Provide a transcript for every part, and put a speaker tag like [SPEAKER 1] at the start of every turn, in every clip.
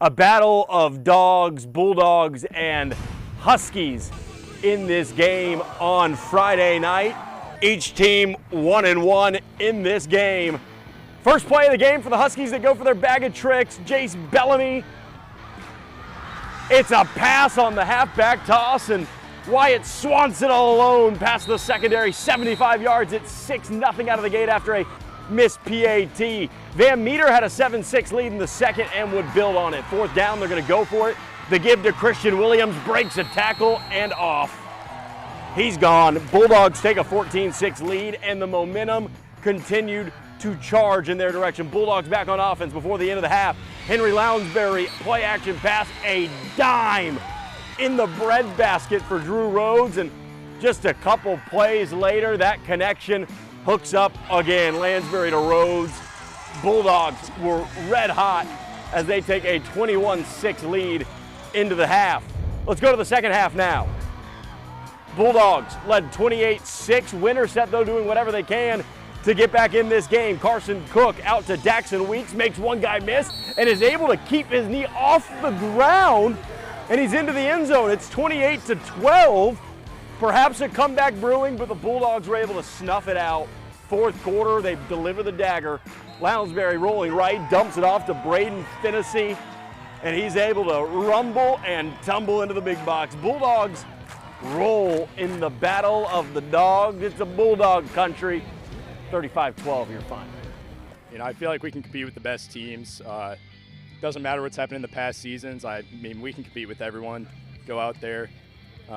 [SPEAKER 1] A battle of dogs, Bulldogs, and Huskies in this game on Friday night. Each team 1-1 in this game. First play of the game for the Huskies. They go for their bag of tricks. Jace Bellamy. It's a pass on the halfback toss, and Wyatt Swanson all alone past the secondary. 75 yards. It's 6-0 out of the gate after a missed PAT. Van Meter had a 7-6 lead in the second and would build on it. Fourth down, they're going to go for it. The give to Christian Williams, breaks a tackle and off. He's gone. Bulldogs take a 14-6 lead, and the momentum continued to charge in their direction. Bulldogs back on offense before the end of the half. Henry Lounsbury, play action pass, a dime in the breadbasket for Drew Rhodes, and just a couple plays later, that connection hooks up again. Lansbury to Rhodes. Bulldogs were red hot as they take a 21-6 lead into the half. Let's go to the second half now. Bulldogs led 28-6. Winterset, though, doing whatever they can to get back in this game. Carson Cook out to Daxon Weeks, makes one guy miss, and is able to keep his knee off the ground, and he's into the end zone. It's 28-12. Perhaps a comeback brewing, but the Bulldogs were able to snuff it out. Fourth quarter, they deliver the dagger. Lounsbury rolling right, dumps it off to Braden Finnessy, and he's able to rumble and tumble into the big box. Bulldogs roll in the battle of the dogs. It's a Bulldog country. 35-12, you're fine.
[SPEAKER 2] You know, I feel like we can compete with the best teams. Doesn't matter what's happened in the past seasons. I mean, we can compete with everyone. Go out there.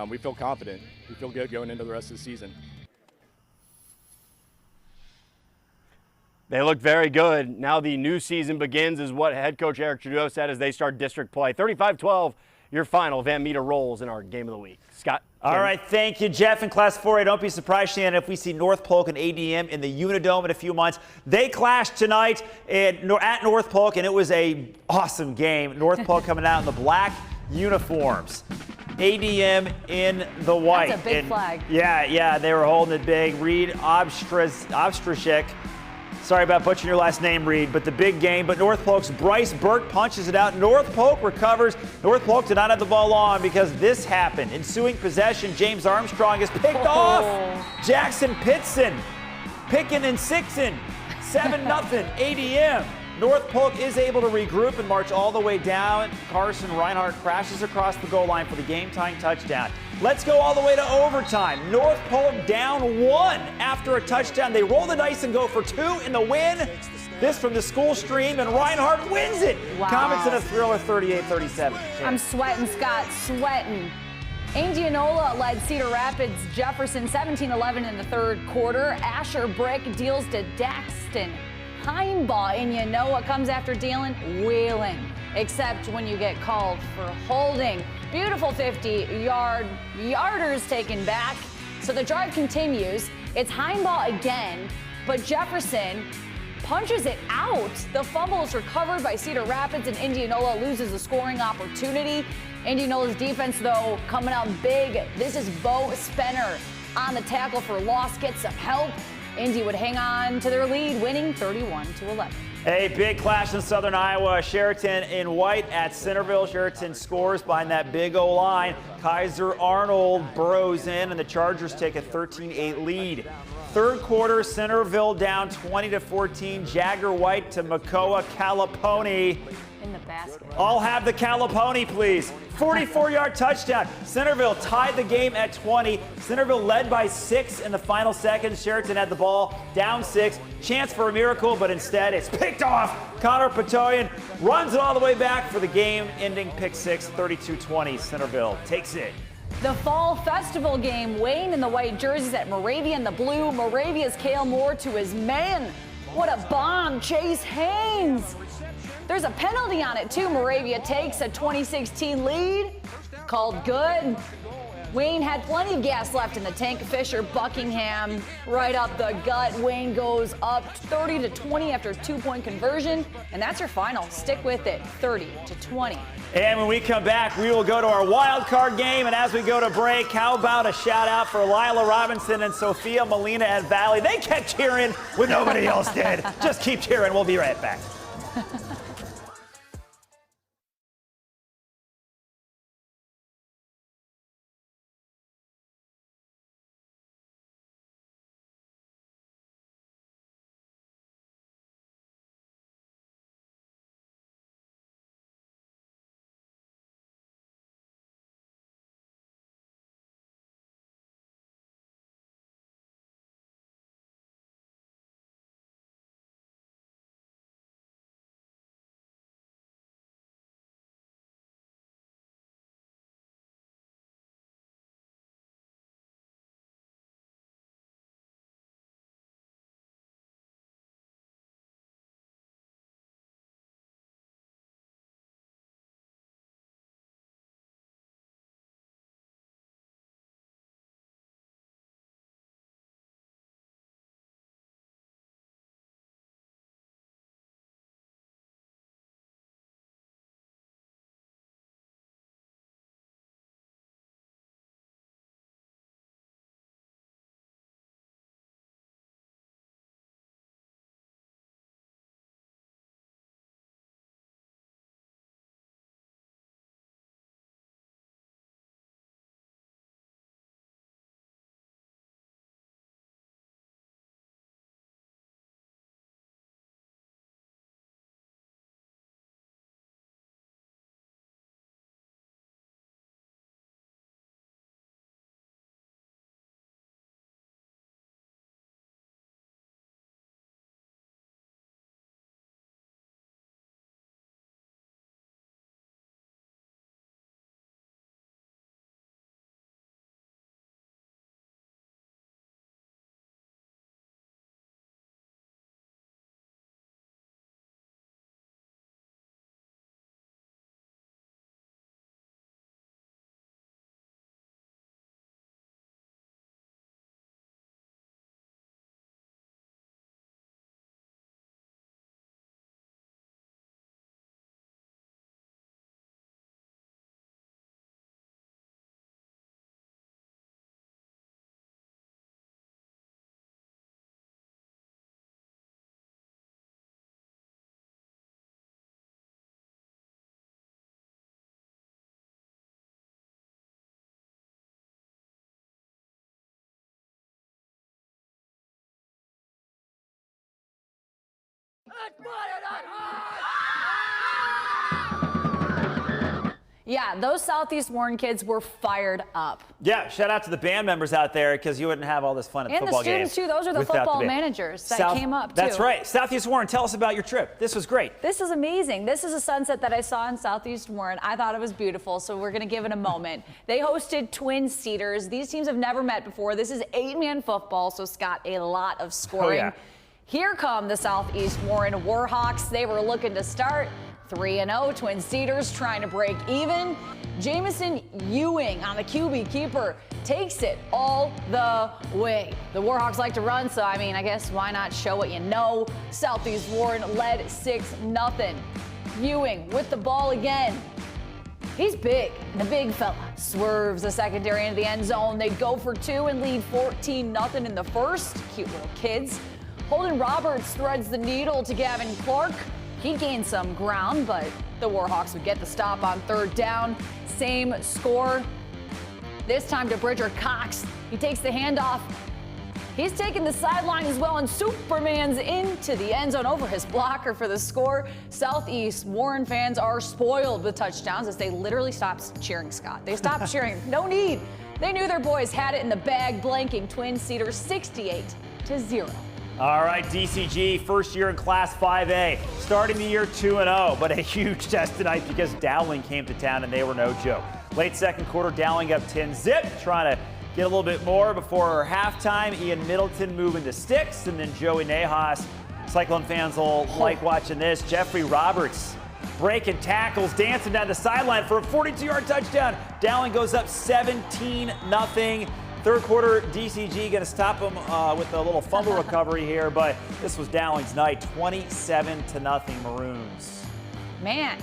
[SPEAKER 2] We feel confident. We feel good going into the rest of the season.
[SPEAKER 1] They look very good. Now the new season begins, is what head coach Eric Trudeau said as they start district play. 35-12, your final. Van Meter rolls in our game of the week. Scott?
[SPEAKER 3] All right, thank you, Jeff. In Class 4A, don't be surprised, Shannon, if we see North Polk and ADM in the Unidome in a few months. They clashed tonight at North Polk, and it was an awesome game. North Polk coming out in the black uniforms. ADM in the white.
[SPEAKER 4] That's a big flag.
[SPEAKER 3] Yeah, they were holding it big. Reed Obstrashek. Sorry about butchering your last name, Reed, but the big game. But North Polk's Bryce Burke punches it out. North Polk recovers. North Polk did not have the ball long because this happened. Ensuing possession, James Armstrong is picked off. Jackson Pitson picking and sixing. 7-0 ADM. North Polk is able to regroup and march all the way down. Carson Reinhardt crashes across the goal line for the game-tying touchdown. Let's go all the way to overtime. North Polk down 1 after a touchdown. They roll the dice and go for 2 in the win. This from the school stream, and Reinhardt wins it.
[SPEAKER 4] Wow.
[SPEAKER 3] Comets in a thriller, 38-37.
[SPEAKER 4] I'm sweating, Scott, sweating. Indianola led Cedar Rapids Jefferson 17-11 in the third quarter. Asher Brick deals to Daxton Heimbaugh. Indianola comes after dealing, wheeling, except when you get called for holding. Beautiful 50-yarders taken back. So the drive continues. It's Heimbaugh again, but Jefferson punches it out. The fumble is recovered by Cedar Rapids, and Indianola loses a scoring opportunity. Indianola's defense, though, coming out big. This is Bo Spenner on the tackle for loss, gets some help. Indy would hang on to their lead, winning 31-11.
[SPEAKER 3] A big clash in Southern Iowa. Sheraton in white at Centerville. Sheraton scores behind that big O-line. Kaiser Arnold burrows in, and the Chargers take a 13-8 lead. Third quarter, Centerville down 20-14. Jagger White to Makoa Caliponi.
[SPEAKER 4] In the basket.
[SPEAKER 3] I'll have the Caliponi, please. 44-yard touchdown. Centerville tied the game at 20. Centerville led by 6 in the final seconds. Sheraton had the ball, down 6. Chance for a miracle, but instead it's picked off. Connor Patoyan runs it all the way back for the game-ending pick 6, 32-20. Centerville takes it.
[SPEAKER 4] The Fall Festival game, Wayne in the white jerseys at Moravia in the blue. Moravia's Cale Moore to his man. What a bomb, Chase Haynes. There's a penalty on it, too. Moravia takes a 2016 lead. Called good. Wayne had plenty of gas left in the tank. Fisher Buckingham right up the gut. Wayne goes up 30-20 after a 2-point conversion. And that's your final. Stick with it, 30-20.
[SPEAKER 3] And when we come back, we will go to our wild card game. And as we go to break, how about a shout out for Lila Robinson and Sophia Molina at Valley? They kept cheering when nobody else did. Just keep cheering. We'll be right back.
[SPEAKER 4] Yeah, those Southeast Warren kids were fired up.
[SPEAKER 3] Yeah, shout out to the band members out there because you wouldn't have all this fun at
[SPEAKER 4] And the
[SPEAKER 3] football
[SPEAKER 4] students,
[SPEAKER 3] games
[SPEAKER 4] too. Those are the
[SPEAKER 3] without
[SPEAKER 4] football
[SPEAKER 3] band.
[SPEAKER 4] managers that came up, too.
[SPEAKER 3] That's right. Southeast Warren, tell us about your trip. This was great.
[SPEAKER 4] This is amazing. This is a sunset that I saw in Southeast Warren. I thought it was beautiful, so we're going to give it a moment. They hosted Twin Cedars. These teams have never met before. This is 8-man football, so Scott, a lot of scoring.
[SPEAKER 3] Oh, yeah.
[SPEAKER 4] Here come the Southeast Warren Warhawks. They were looking to start 3-0. Twin Cedars trying to break even. Jamison Ewing on the QB keeper takes it all the way. The Warhawks like to run, so I guess why not show what you know? Southeast Warren led 6-0. Ewing with the ball again. He's big. The big fella swerves the secondary into the end zone. They go for 2 and lead 14-0 in the first. Cute little kids. Holden Roberts threads the needle to Gavin Clark. He gained some ground, but the Warhawks would get the stop on 3rd down. Same score. This time to Bridger Cox. He takes the handoff. He's taking the sideline as well, and Superman's into the end zone over his blocker for the score. Southeast Warren fans are spoiled with touchdowns as they literally stopped cheering, Scott. They stopped cheering. No need. They knew their boys had it in the bag, blanking Twin Cedars 68-0.
[SPEAKER 3] All right, DCG, first year in Class 5A, starting the year 2-0, but a huge test tonight because Dowling came to town and they were no joke. Late second quarter, Dowling up 10-zip, trying to get a little bit more before halftime. Ian Middleton moving the sticks, and then Joey Nahas. Cyclone fans will like watching this. Jeffrey Roberts breaking tackles, dancing down the sideline for a 42-yard touchdown. Dowling goes up 17-0. Third quarter, DCG going to stop them with a little fumble recovery here, but this was Dowling's night, 27-0 Maroons.
[SPEAKER 4] Man,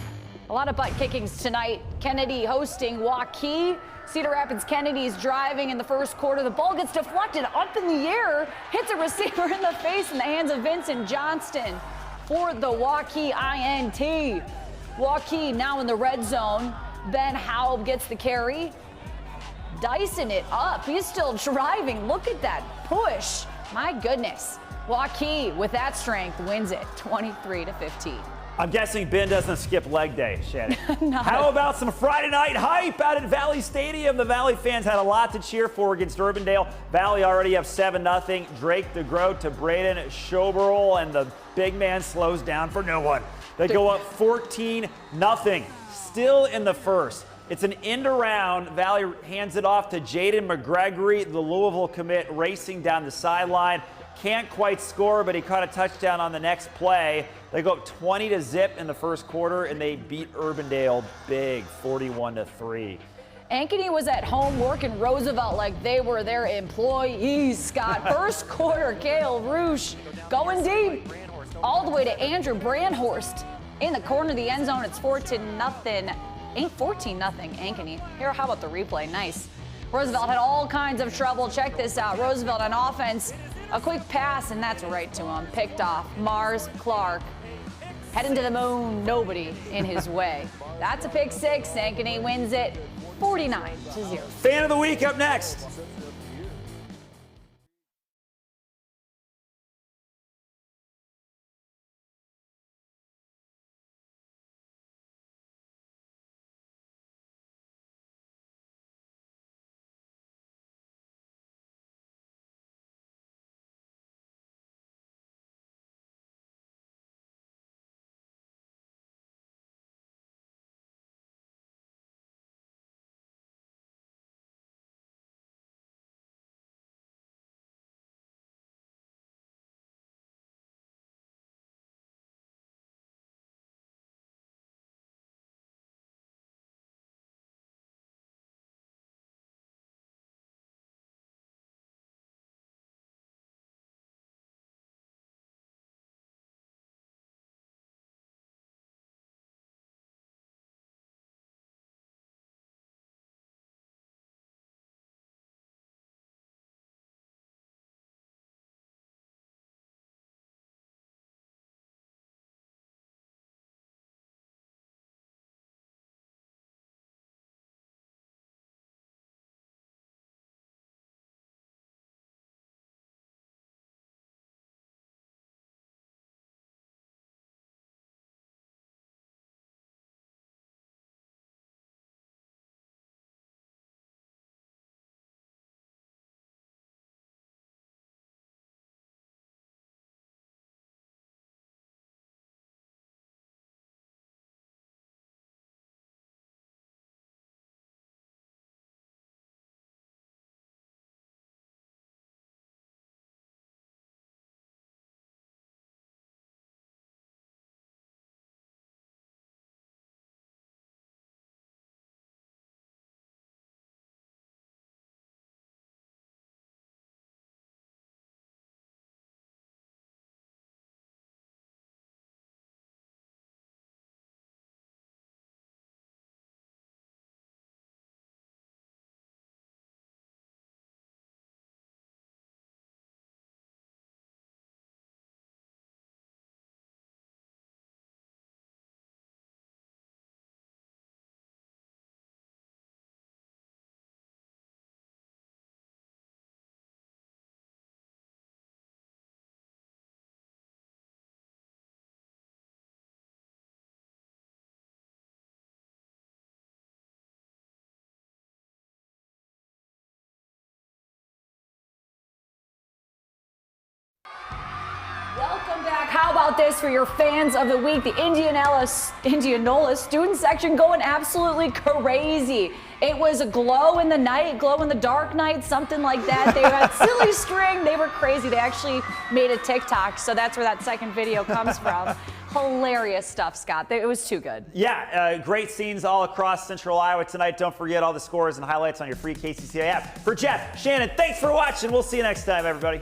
[SPEAKER 4] a lot of butt kickings tonight. Kennedy hosting Waukee. Cedar Rapids Kennedy's driving in the first quarter. The ball gets deflected up in the air, hits a receiver in the face in the hands of Vincent Johnston for the Waukee INT. Waukee now in the red zone. Ben Haub gets the carry. Dicing it up. He's still driving. Look at that push. My goodness. Waukee, with that strength, wins it 23-15.
[SPEAKER 3] I'm guessing Ben doesn't skip leg day, Shannon. How about some Friday night hype out at Valley Stadium? The Valley fans had a lot to cheer for against Urbandale. Valley already up 7-0. Drake DeGroat to Braden Schoberl, and the big man slows down for no one. They go up 14-0. Still in the first. It's an end around. Valley hands it off to Jaden McGregory, the Louisville commit, racing down the sideline. Can't quite score, but he caught a touchdown on the next play. They go up 20-0 in the first quarter, and they beat Urbandale big, 41-3.
[SPEAKER 4] Ankeny was at home working Roosevelt like they were their employees, Scott. First quarter, Kale Roosh going deep all the way to Andrew Brandhorst in the corner of the end zone. It's 14-0. Ain't 14-0 Ankeny. Here, how about the replay? Nice. Roosevelt had all kinds of trouble. Check this out. Roosevelt on offense. A quick pass, and that's right to him. Picked off. Mars Clark heading to the moon. Nobody in his way. That's a pick six. Ankeny wins it 49-0.
[SPEAKER 3] Fan of the week up next.
[SPEAKER 4] How about this for your fans of the week? The Indianola student section going absolutely crazy. It was a glow in the night, glow in the dark night, something like that. They had silly string. They were crazy. They actually made a TikTok, so that's where that second video comes from. Hilarious stuff, Scott. It was too good.
[SPEAKER 3] Yeah, great scenes all across Central Iowa tonight. Don't forget all the scores and highlights on your free KCCI app. For Jeff, Shannon, thanks for watching. We'll see you next time, everybody.